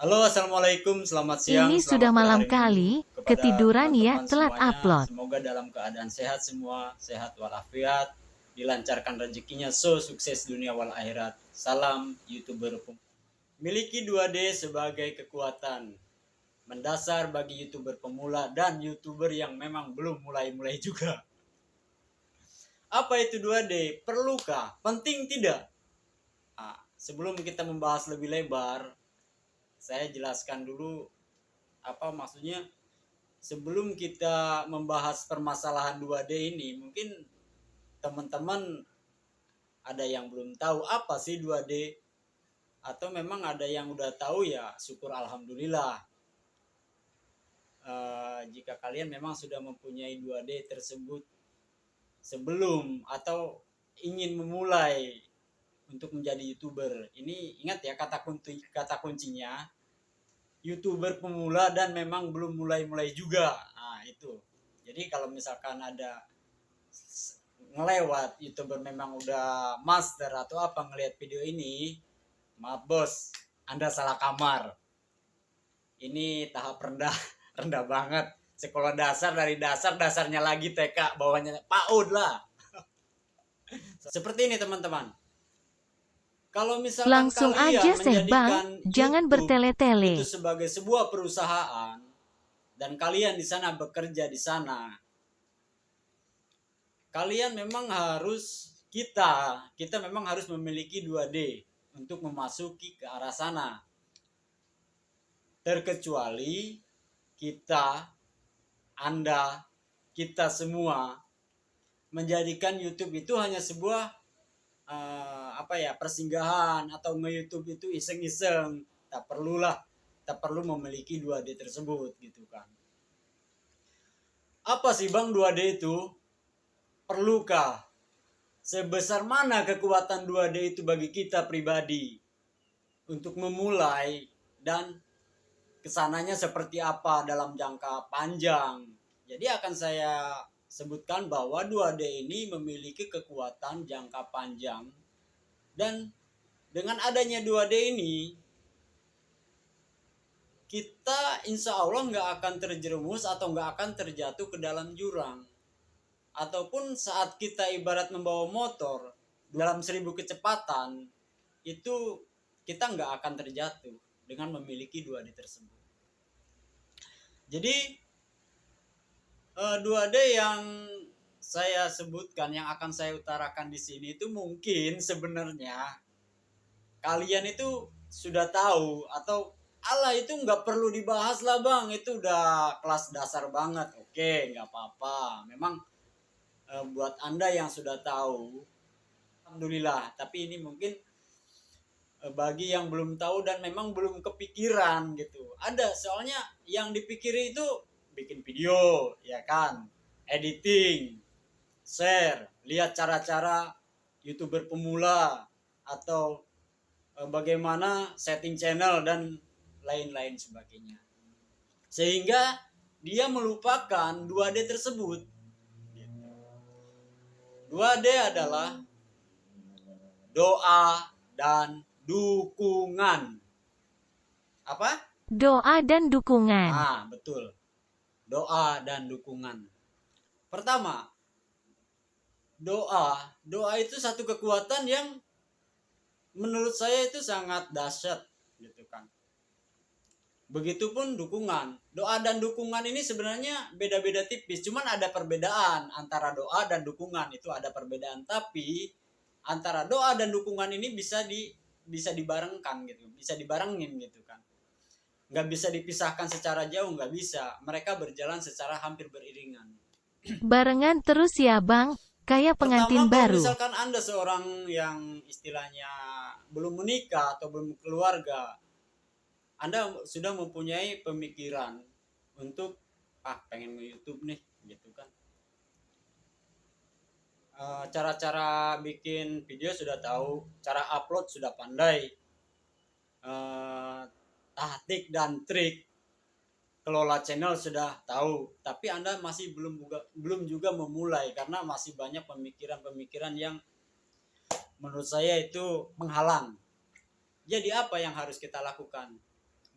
Halo, assalamualaikum, selamat siang, Ini selamat sudah malam berhari Minggu kali, kepada ketiduran ya, teman-teman telat semuanya. upload. Semoga dalam keadaan sehat semua, sehat walafiat, dilancarkan rezekinya, sukses dunia wal akhirat. Salam YouTuber. Miliki 2D sebagai kekuatan mendasar bagi YouTuber pemula dan YouTuber yang memang belum mulai-mulai juga. Apa itu 2D? Perlukah? Penting tidak? Sebelum kita membahas lebih lebar, saya jelaskan dulu apa maksudnya. Sebelum kita membahas permasalahan 2D ini, mungkin teman-teman ada yang belum tahu apa sih 2D, atau memang ada yang udah tahu, ya syukur alhamdulillah. Jika kalian memang sudah mempunyai 2D tersebut sebelum atau ingin memulai untuk menjadi YouTuber, ini ingat ya kata kuncinya YouTuber pemula dan memang belum mulai-mulai juga. Nah, itu. Jadi kalau misalkan ada ngelewat YouTuber memang udah master atau apa ngelihat video ini, maaf bos, Anda salah kamar. Ini tahap rendah, rendah banget. Sekolah dasar dari dasarnya lagi TK, bawahnya PAUD lah. Seperti ini teman-teman. Kalau misalkan Langsung aja kalian seh bang, menjadikan jangan YouTube itu bertele-tele. sebagai sebuah perusahaan dan kalian di sana bekerja di sana, kalian memang harus kita memang harus memiliki 2D untuk memasuki ke arah sana. Terkecuali Anda, kita semua menjadikan YouTube itu hanya sebuah persinggahan atau nge-YouTube itu iseng-iseng. Tak perlu memiliki 2D tersebut gitu kan. Apa sih Bang 2D itu? Perlukah? Sebesar mana kekuatan 2D itu bagi kita pribadi untuk memulai dan kesananya seperti apa dalam jangka panjang. Jadi akan saya sebutkan bahwa 2D ini memiliki kekuatan jangka panjang, dan dengan adanya 2D ini kita insya Allah nggak akan terjerumus atau nggak akan terjatuh ke dalam jurang. Ataupun saat kita ibarat membawa motor dalam 1000 kecepatan, itu kita nggak akan terjatuh dengan memiliki 2D tersebut. Jadi 2D yang saya sebutkan, yang akan saya utarakan di sini itu mungkin sebenarnya kalian itu sudah tahu, atau Allah itu nggak perlu dibahas lah bang, itu udah kelas dasar banget. Oke, nggak apa-apa. Memang buat Anda yang sudah tahu, alhamdulillah. Tapi ini mungkin bagi yang belum tahu dan memang belum kepikiran gitu. Ada soalnya yang dipikir itu bikin video, ya kan, editing, share, lihat cara-cara YouTuber pemula, atau bagaimana setting channel dan lain-lain sebagainya. Sehingga dia melupakan 2D tersebut. 2D adalah doa dan dukungan. Apa? Doa dan dukungan. Betul. Doa dan dukungan. Pertama, doa. Doa itu satu kekuatan yang menurut saya itu sangat dahsyat gitu kan. Begitupun dukungan. Doa dan dukungan ini sebenarnya beda-beda tipis, cuman ada perbedaan antara doa dan dukungan, itu ada perbedaan, tapi antara doa dan dukungan ini bisa dibarengkan gitu, bisa dibarengin gitu kan. Nggak bisa dipisahkan secara jauh, nggak bisa. Mereka berjalan secara hampir beriringan. Barengan terus ya bang, kayak pengantin Pertama, kalau baru. misalkan Anda seorang yang istilahnya belum menikah atau belum keluarga, Anda sudah mempunyai pemikiran untuk pengen nge-YouTube nih gitu kan. Cara-cara bikin video sudah tahu, cara upload sudah pandai, taktik dan trik kelola channel sudah tahu, tapi Anda masih belum juga memulai karena masih banyak pemikiran-pemikiran yang menurut saya itu menghalang. Jadi apa yang harus kita lakukan?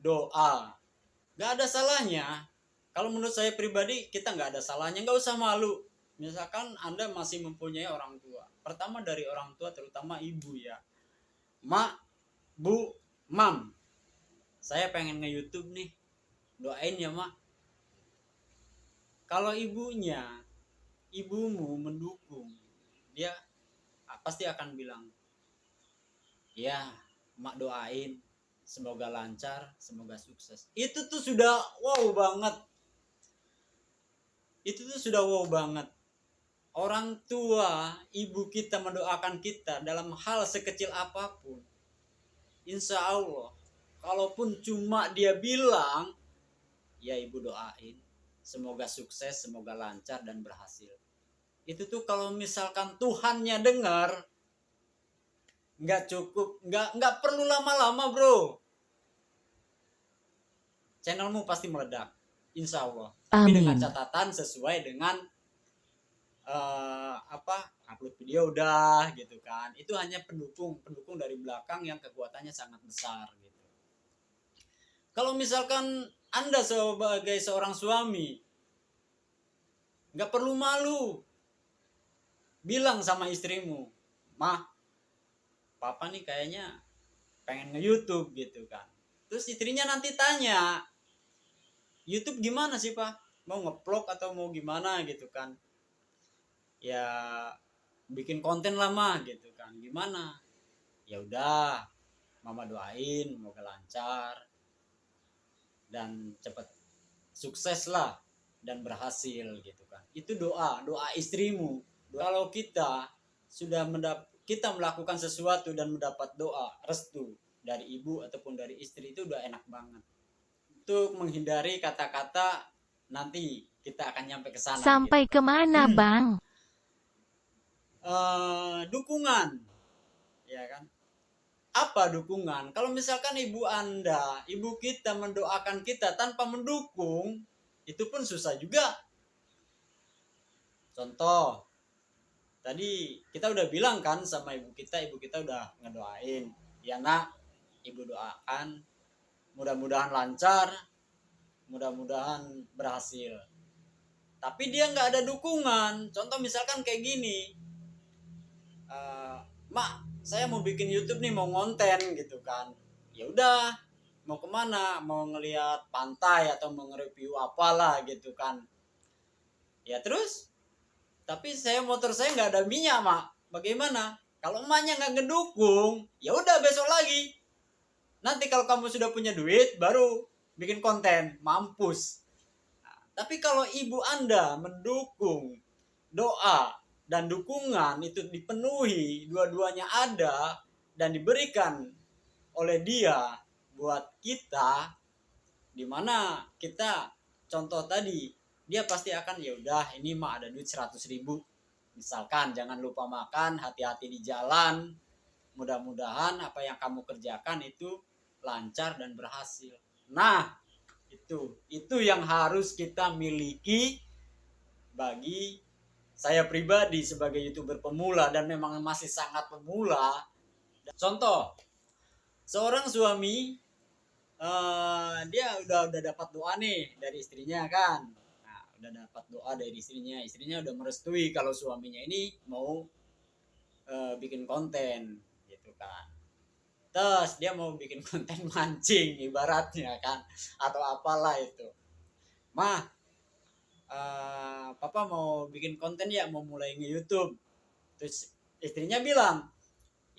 doa. Gak ada salahnya. Kalau menurut saya pribadi, kita gak ada salahnya, gak usah malu. Misalkan Anda masih mempunyai orang tua. Pertama dari orang tua, terutama ibu ya. Mak, bu, mam, saya pengen nge-YouTube nih. Doain ya mak. Kalau ibumu mendukung, dia pasti akan bilang, ya mak doain, semoga lancar, semoga sukses. Itu tuh sudah wow banget. Itu tuh sudah wow banget. Orang tua, ibu kita mendoakan kita dalam hal sekecil apapun. Insya Allah, kalaupun cuma dia bilang, ya ibu doain, semoga sukses, semoga lancar dan berhasil. Itu tuh kalau misalkan Tuhannya dengar, nggak cukup, nggak perlu lama-lama bro. Channelmu pasti meledak, insya Allah. Tapi dengan catatan sesuai dengan upload video udah gitu kan. Itu hanya pendukung dari belakang yang kekuatannya sangat besar gitu. Kalau misalkan Anda sebagai seorang suami, nggak perlu malu, bilang sama istrimu, mah, papa nih kayaknya pengen nge-YouTube gitu kan. Terus istrinya nanti tanya, YouTube gimana sih pak? Mau nge-vlog atau mau gimana gitu kan? Ya bikin konten lama gitu kan, gimana? Ya udah, mama doain semoga lancar dan cepet sukses lah dan berhasil gitu kan. Itu doa istrimu. Kalau kita sudah kita melakukan sesuatu dan mendapat doa restu dari ibu ataupun dari istri, itu udah enak banget. Untuk menghindari kata-kata nanti kita akan nyampe ke sana. Sampai gitu. Kemana bang? Dukungan, ya kan? Apa dukungan? Kalau misalkan ibu kita mendoakan kita tanpa mendukung, itu pun susah juga. Contoh, tadi kita udah bilang kan sama ibu kita udah ngedoain, ya nak, ibu doakan, mudah-mudahan lancar, mudah-mudahan berhasil. Tapi dia nggak ada dukungan. Contoh misalkan kayak gini, mak, saya mau bikin YouTube nih, mau ngonten gitu kan. Ya udah, mau kemana? Mau ngelihat pantai atau mau nge-review apalah gitu kan. Ya terus, tapi motor saya nggak ada minyak mak. Bagaimana? Kalau emaknya nggak ngedukung, ya udah besok lagi. Nanti kalau kamu sudah punya duit, baru bikin konten, mampus. Nah, tapi kalau ibu Anda mendukung, doa dan dukungan itu dipenuhi, dua-duanya ada dan diberikan oleh dia buat kita, dimana kita contoh tadi, dia pasti akan, ya udah ini mah ada duit 100.000 misalkan, jangan lupa makan, hati-hati di jalan, mudah-mudahan apa yang kamu kerjakan itu lancar dan berhasil. Nah, itu yang harus kita miliki bagi saya pribadi sebagai YouTuber pemula, dan memang masih sangat pemula. Contoh, seorang suami, dia udah dapat doa nih dari istrinya kan. Nah, udah dapat doa dari istrinya udah merestui kalau suaminya ini mau bikin konten gitu kan. Terus dia mau bikin konten mancing ibaratnya kan, atau apalah itu. Mah, papa mau bikin konten ya, mau mulai nge-YouTube. Terus istrinya bilang,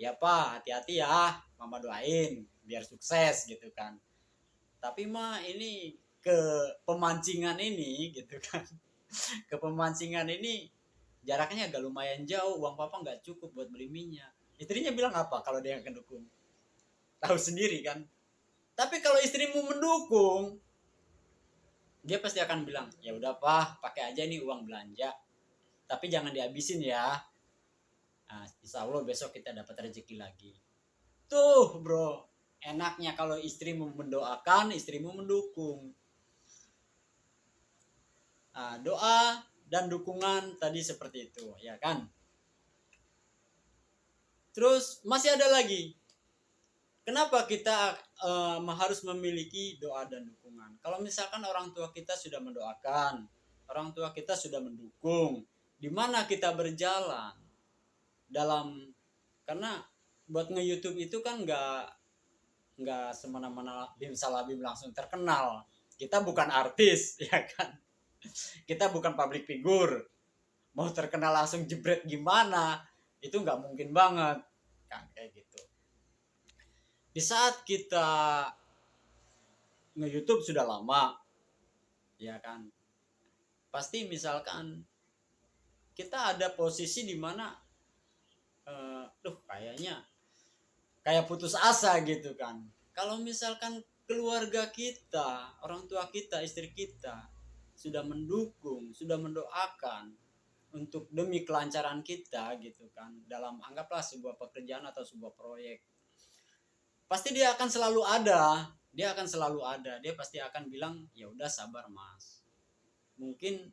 ya pak, hati-hati ya, mama doain biar sukses gitu kan. Tapi mah ini ke pemancingan ini gitu kan, ke pemancingan ini jaraknya agak lumayan jauh, uang papa nggak cukup buat beli minyak. Istrinya bilang apa kalau dia nggak mendukung? Tahu sendiri kan. Tapi kalau istrimu mendukung, dia pasti akan bilang, ya udah pak, pakai aja nih uang belanja, tapi jangan dihabisin ya. Nah, insya Allah besok kita dapat rezeki lagi. Tuh bro, enaknya kalau istrimu mendoakan, istrimu mendukung. Nah, doa dan dukungan tadi seperti itu, ya kan? Terus masih ada lagi, kenapa kita harus memiliki doa dan dukungan? Kalau misalkan orang tua kita sudah mendoakan, orang tua kita sudah mendukung, di mana kita berjalan dalam, karena buat nge-YouTube itu kan nggak semena-mena bim salabim langsung terkenal. Kita bukan artis, ya kan? Kita bukan public figure. Mau terkenal langsung jebret gimana? Itu nggak mungkin banget, kan kayak gitu. Di saat kita nge-YouTube sudah lama, ya kan? Pasti misalkan kita ada posisi di mana kayaknya kayak putus asa gitu kan. Kalau misalkan keluarga kita, orang tua kita, istri kita sudah mendukung, sudah mendoakan untuk demi kelancaran kita gitu kan, dalam anggaplah sebuah pekerjaan atau sebuah proyek, pasti dia akan selalu ada, dia pasti akan bilang ya udah sabar mas, mungkin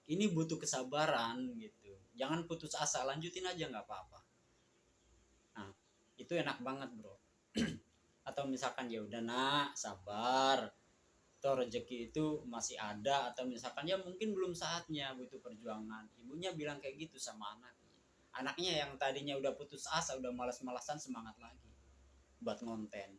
ini butuh kesabaran gitu, jangan putus asa, lanjutin aja nggak apa-apa. Nah itu enak banget bro. Atau misalkan ya udah nak sabar, atau rezeki itu masih ada, atau misalkan ya mungkin belum saatnya, butuh perjuangan. Ibunya bilang kayak gitu sama anaknya yang tadinya udah putus asa, udah malas-malasan, semangat lagi buat ngonten.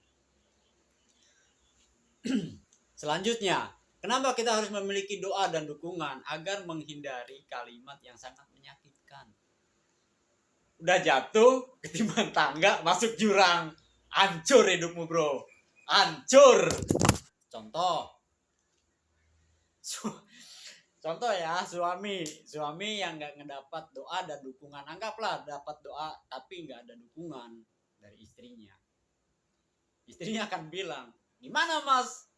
Selanjutnya, kenapa kita harus memiliki doa dan dukungan? Agar menghindari kalimat yang sangat menyakitkan. Udah jatuh ketimbang tangga, masuk jurang, hancur hidupmu bro, hancur. Contoh ya, suami yang nggak ngedapat doa dan dukungan, anggaplah dapat doa tapi nggak ada dukungan dari istrinya. Istrinya akan bilang, gimana mas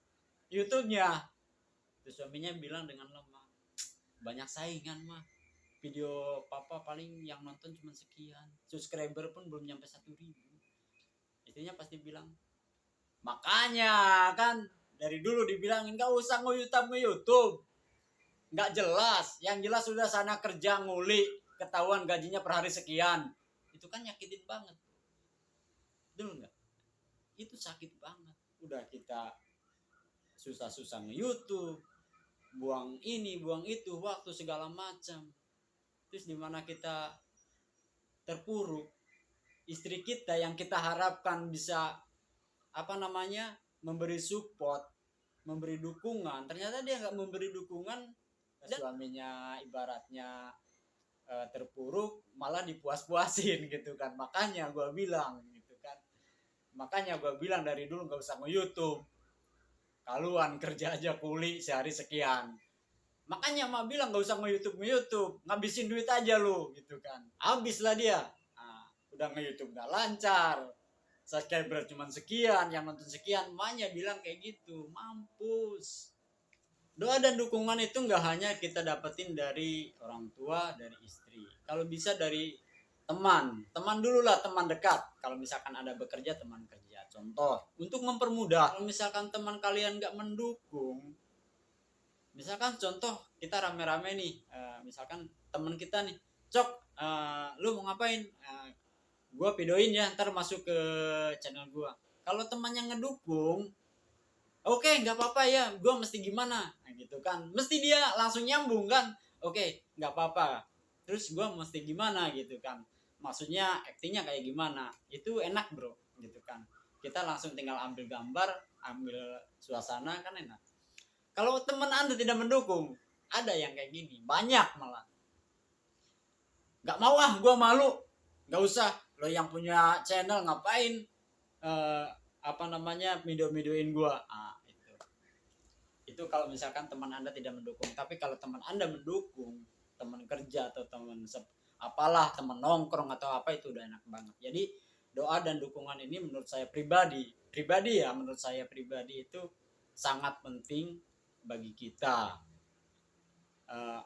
YouTube-nya? Terus suaminya bilang dengan lemah, banyak saingan mah, video papa paling yang nonton cuma sekian, subscriber pun belum nyampe 1.000. Istrinya pasti bilang, makanya kan dari dulu dibilangin gak usah nge-YouTube, nggak jelas, yang jelas sudah sana kerja nguli, ketahuan gajinya per hari sekian. Itu kan nyakitin banget, dulu nggak? Itu sakit banget. Udah kita susah-susah nge-YouTube, buang ini buang itu, waktu segala macam, terus dimana kita terpuruk, istri kita yang kita harapkan bisa memberi support, memberi dukungan, ternyata dia nggak memberi dukungan. Suaminya ibaratnya terpuruk, malah dipuas-puasin gitu kan. Makanya gue bilang gitu kan, dari dulu nggak usah nge-YouTube, kaluan kerja aja kuli sehari sekian. Makanya mak bilang nggak usah nge-YouTube, ngabisin duit aja lu gitu kan. Habis lah dia. Nah, udah nge-YouTube nggak lancar, subscriber cuma sekian, yang nonton sekian, maknya bilang kayak gitu, mampus. Doa dan dukungan itu nggak hanya kita dapetin dari orang tua, dari istri. Kalau bisa dari teman dulu lah, teman dekat. Kalau misalkan ada bekerja, teman kerja. Contoh, untuk mempermudah, kalau misalkan teman kalian nggak mendukung, misalkan contoh kita rame-rame nih, misalkan teman kita nih, Cok, lu mau ngapain? Gue videoin ya, ntar masuk ke channel gue. Kalau teman yang ngedukung, oke, nggak apa-apa ya, gue mesti gimana, nah, gitu kan, mesti dia langsung nyambung kan, oke, nggak apa-apa, terus gue mesti gimana gitu kan, maksudnya aktingnya kayak gimana, itu enak bro, gitu kan, kita langsung tinggal ambil gambar, ambil suasana, kan enak. Kalau teman anda tidak mendukung, ada yang kayak gini, banyak malah, nggak mau gue malu, nggak usah, lo yang punya channel ngapain video-videoin gue. Itu kalau misalkan teman anda tidak mendukung. Tapi kalau teman anda mendukung, teman kerja atau teman teman nongkrong atau apa, itu udah enak banget. Jadi doa dan dukungan ini menurut saya pribadi itu sangat penting bagi kita.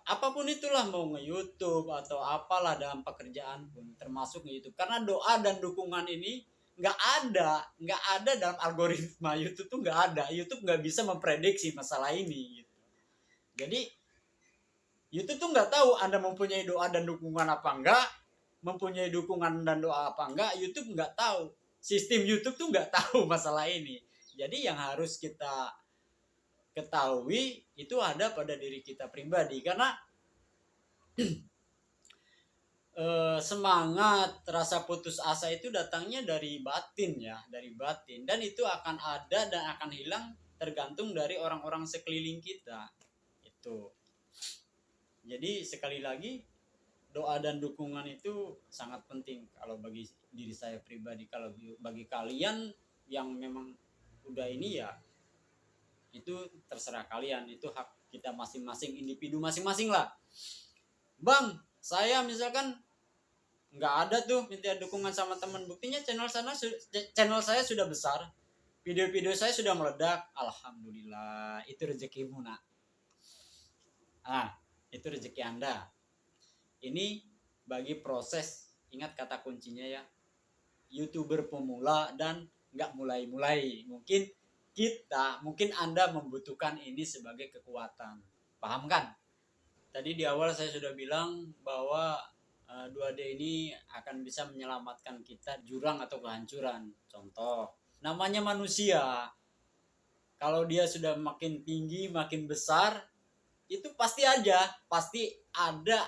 Apapun itulah, mau nge-YouTube atau apalah dalam pekerjaan pun, termasuk nge-YouTube, karena doa dan dukungan ini nggak ada dalam algoritma YouTube tuh, nggak ada. YouTube nggak bisa memprediksi masalah ini gitu. Jadi YouTube tuh nggak tahu anda mempunyai doa dan dukungan apa enggak, mempunyai dukungan dan doa apa enggak, YouTube nggak tahu. sistem YouTube tuh nggak tahu masalah ini. Jadi yang harus kita ketahui itu ada pada diri kita pribadi, karena semangat, rasa putus asa itu datangnya dari batin ya, dari batin, dan itu akan ada dan akan hilang tergantung dari orang-orang sekeliling kita. Itu. Jadi sekali lagi, doa dan dukungan itu sangat penting kalau bagi diri saya pribadi. Kalau bagi kalian yang memang udah ini ya, itu terserah kalian, itu hak kita masing-masing, individu masing-masing lah. Bang, saya misalkan nggak ada tuh minta dukungan sama teman, buktinya channel saya sudah besar, video-video saya sudah meledak. Alhamdulillah, itu rezekimu nak. Itu rezeki Anda. Ini bagi proses, ingat kata kuncinya ya, YouTuber pemula dan nggak mulai-mulai. Mungkin Anda membutuhkan ini sebagai kekuatan, paham kan? Tadi di awal saya sudah bilang bahwa 2D ini akan bisa menyelamatkan kita jurang atau kehancuran. Contoh, namanya manusia, kalau dia sudah makin tinggi, makin besar, itu pasti ada,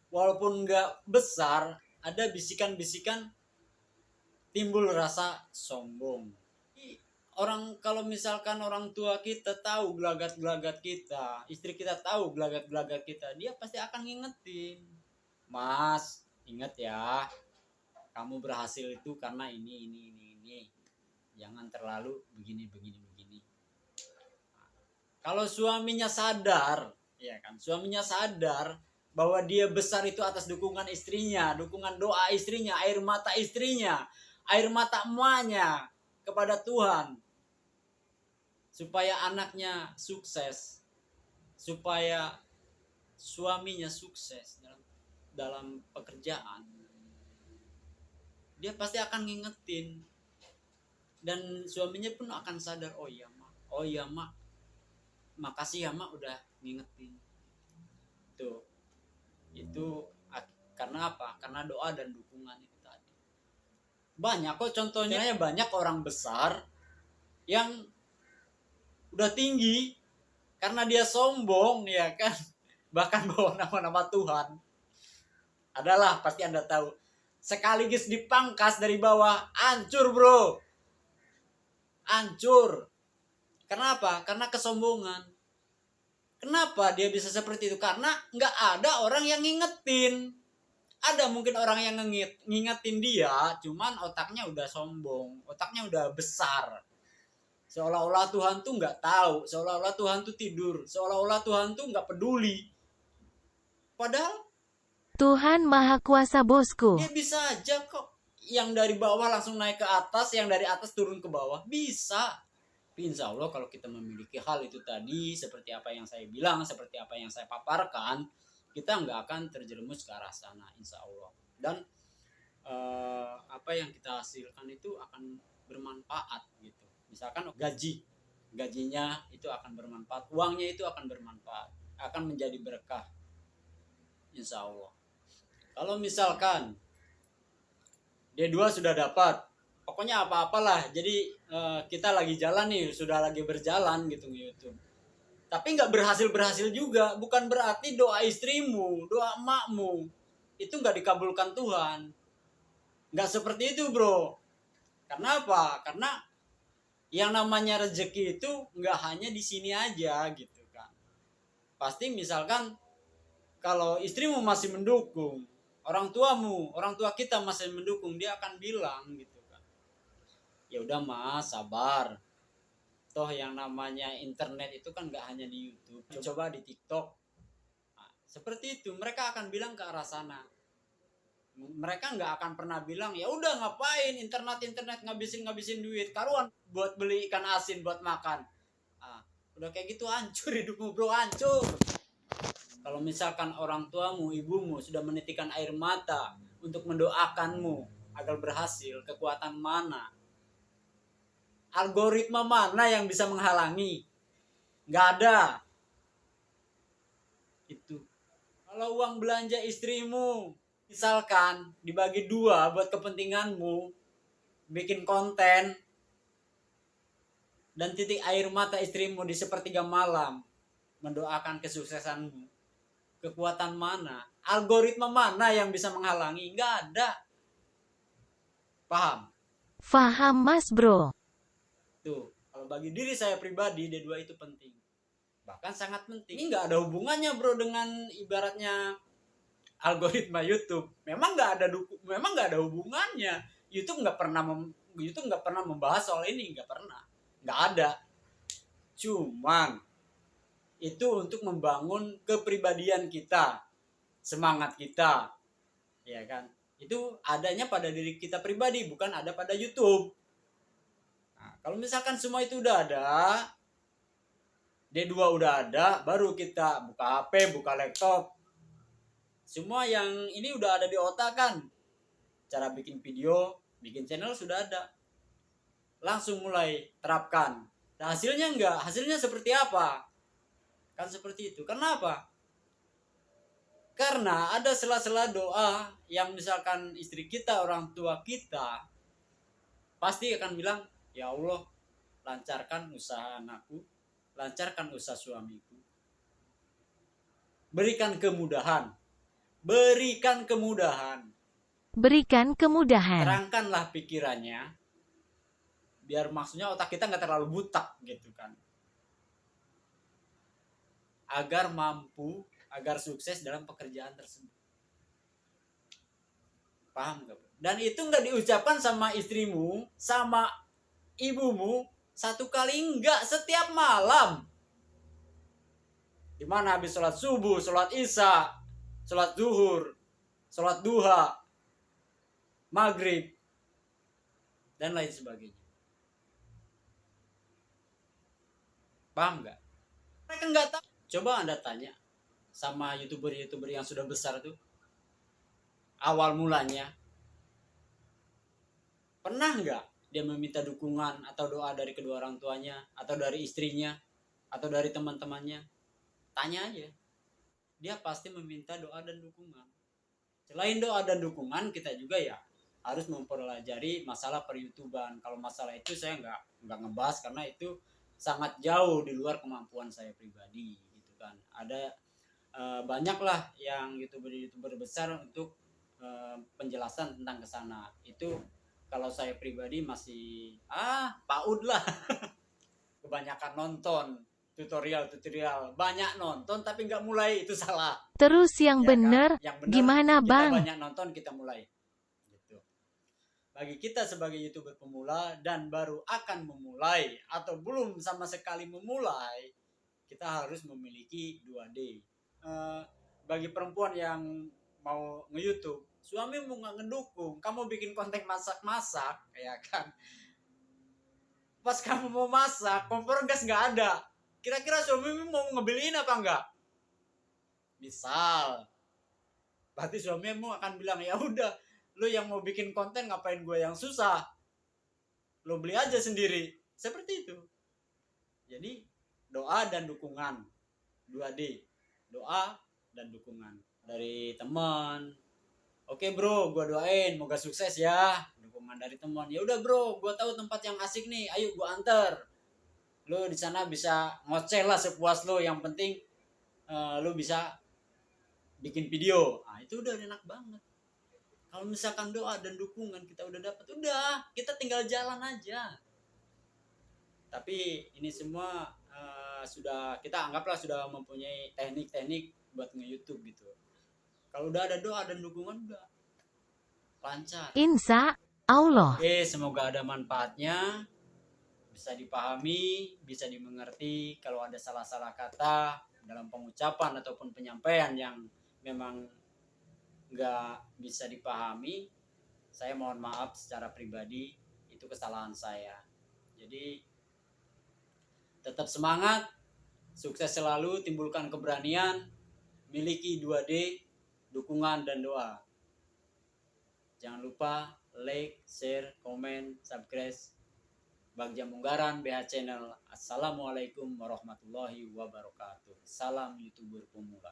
walaupun nggak besar, ada bisikan-bisikan, timbul rasa sombong. Kalau misalkan orang tua kita tahu gelagat-gelagat kita, istri kita tahu gelagat-gelagat kita, dia pasti akan ngingetin. Mas, ingat ya, kamu berhasil itu karena ini. Jangan terlalu begini. Kalau suaminya sadar, ya kan, suaminya sadar bahwa dia besar itu atas dukungan istrinya, dukungan doa istrinya, air mata istrinya, air mata emaknya kepada Tuhan, supaya anaknya sukses, supaya suaminya sukses dalam pekerjaan, dia pasti akan ngingetin, dan suaminya pun akan sadar, oh iya mak, makasih ya mak udah ngingetin. Itu karena apa? Karena doa dan dukungan itu tadi. Banyak kok contohnya, banyak orang besar yang udah tinggi karena dia sombong, ya kan, bahkan bawa nama-nama Tuhan. Adalah pasti Anda tahu, sekaligus dipangkas dari bawah, hancur bro, hancur. Kenapa? Karena kesombongan. Kenapa dia bisa seperti itu? Karena nggak ada orang yang ngingetin. Ada mungkin orang yang ngingetin dia, cuman otaknya udah sombong, otaknya udah besar. Seolah-olah Tuhan tuh nggak tahu, seolah-olah Tuhan tuh tidur, seolah-olah Tuhan tuh nggak peduli. Padahal Tuhan Maha Kuasa bosku. dia bisa aja kok, yang dari bawah langsung naik ke atas, yang dari atas turun ke bawah, bisa. Tapi insya Allah kalau kita memiliki hal itu tadi, seperti apa yang saya bilang, seperti apa yang saya paparkan, kita nggak akan terjerumus ke arah sana, insya Allah. Dan apa yang kita hasilkan itu akan bermanfaat gitu. Misalkan gajinya itu akan bermanfaat, uangnya itu akan bermanfaat, akan menjadi berkah, insya Allah. Kalau misalkan D2 sudah dapat, pokoknya apa-apalah, jadi kita lagi jalan nih, sudah lagi berjalan gitu di YouTube, tapi nggak berhasil juga, bukan berarti doa istrimu, doa emakmu itu nggak dikabulkan Tuhan. Nggak seperti itu bro. Karena apa? Karena yang namanya rezeki itu nggak hanya di sini aja gitu kan. Pasti misalkan kalau istrimu masih mendukung, orang tua kita masih mendukung, dia akan bilang gitu kan, ya udah mas, sabar, toh yang namanya internet itu kan nggak hanya di YouTube, coba di TikTok. Nah, seperti itu, mereka akan bilang ke arah sana. Mereka nggak akan pernah bilang ya udah ngapain internet ngabisin duit karuan buat beli ikan asin buat makan. Udah kayak gitu hancur hidupmu bro, hancur. Kalau misalkan orang tuamu, ibumu sudah menitikan air mata untuk mendoakanmu agar berhasil, kekuatan mana? Algoritma mana yang bisa menghalangi? Nggak ada. Itu. Kalau uang belanja istrimu, misalkan dibagi 2 buat kepentinganmu, bikin konten dan titik air mata istrimu di sepertiga malam mendoakan kesuksesanmu, kekuatan mana, algoritma mana yang bisa menghalangi? Nggak ada. Paham? Faham Mas Bro. Tuh, kalau bagi diri saya pribadi, D2 itu penting. Bahkan sangat penting. Ini nggak ada hubungannya bro dengan ibaratnya algoritma YouTube. Memang nggak ada hubungannya. YouTube nggak pernah membahas soal ini, nggak ada. Cuman itu untuk membangun kepribadian kita, semangat kita, ya kan? Itu adanya pada diri kita pribadi, bukan ada pada YouTube. Nah, kalau misalkan semua itu udah ada, D2 udah ada, baru kita buka HP, buka laptop. Semua yang ini udah ada di otak kan. Cara bikin video, bikin channel sudah ada. Langsung mulai terapkan. Nah, hasilnya enggak, hasilnya seperti apa? Kan seperti itu. Kenapa? Karena ada sela-sela doa yang misalkan istri kita, orang tua kita pasti akan bilang, ya Allah, lancarkan usaha anakku, lancarkan usaha suamiku. Berikan kemudahan. Berikan kemudahan. Berikan kemudahan. Terangkanlah pikirannya. Biar maksudnya otak kita nggak terlalu butak gitu kan. Agar mampu, agar sukses dalam pekerjaan tersebut. Paham nggak? Dan itu nggak diucapkan sama istrimu, sama ibumu satu kali, enggak, setiap malam. Dimana habis sholat subuh, sholat isya, sholat zuhur, sholat duha, maghrib, dan lain sebagainya. Paham nggak? Mereka nggak tahu. Coba Anda tanya sama youtuber yang sudah besar tuh, awal mulanya pernah nggak dia meminta dukungan atau doa dari kedua orang tuanya, atau dari istrinya, atau dari teman-temannya? Tanya aja, dia pasti meminta doa dan dukungan. Selain doa dan dukungan, kita juga ya harus mempelajari masalah per-YouTuban. Kalau masalah itu saya nggak ngebahas karena itu sangat jauh di luar kemampuan saya pribadi gitu kan. Ada banyaklah yang youtuber besar untuk penjelasan tentang kesana. Itu kalau saya pribadi masih PAUD lah. Kebanyakan nonton tutorial, banyak nonton tapi nggak mulai, itu salah. Terus yang Ya bener, kan? Yang bener, gimana kita Bang? banyak nonton, kita mulai. Gitu. Bagi kita sebagai YouTuber pemula dan baru akan memulai atau belum sama sekali memulai, kita harus memiliki 2D. Bagi perempuan yang mau nge-YouTube, suamimu nggak ngedukung, kamu bikin konten masak-masak, ya kan? Pas kamu mau masak, kompor gas nggak ada. Kira-kira suamimu mau ngebeliin apa enggak? Misal, berarti suamimu akan bilang, ya udah, lu yang mau bikin konten ngapain gue yang susah, lu beli aja sendiri. Seperti itu. Jadi doa dan dukungan, 2D, doa dan dukungan dari teman. Oke bro, gue doain moga sukses ya. Dukungan dari teman, ya udah bro, gue tahu tempat yang asik nih, ayo gue anter. Lu di sana bisa ngoceh lah sepuas lu, yang penting lu bisa bikin video. Nah, itu udah enak banget. Kalau misalkan doa dan dukungan kita udah dapat, udah, kita tinggal jalan aja. Tapi ini semua sudah, kita anggaplah sudah mempunyai teknik-teknik buat nge-YouTube gitu. Kalau udah ada doa dan dukungan, udah lancar. Insya Allah. Oke, semoga ada manfaatnya, bisa dipahami, bisa dimengerti. Kalau ada salah-salah kata dalam pengucapan ataupun penyampaian yang memang nggak bisa dipahami, saya mohon maaf secara pribadi, itu kesalahan saya. Jadi tetap semangat, sukses selalu, timbulkan keberanian, miliki 2D, dukungan dan doa. Jangan lupa like, share, komen, subscribe Bagja Munggaran BH Channel. Assalamualaikum warahmatullahi wabarakatuh. Salam YouTuber pemula.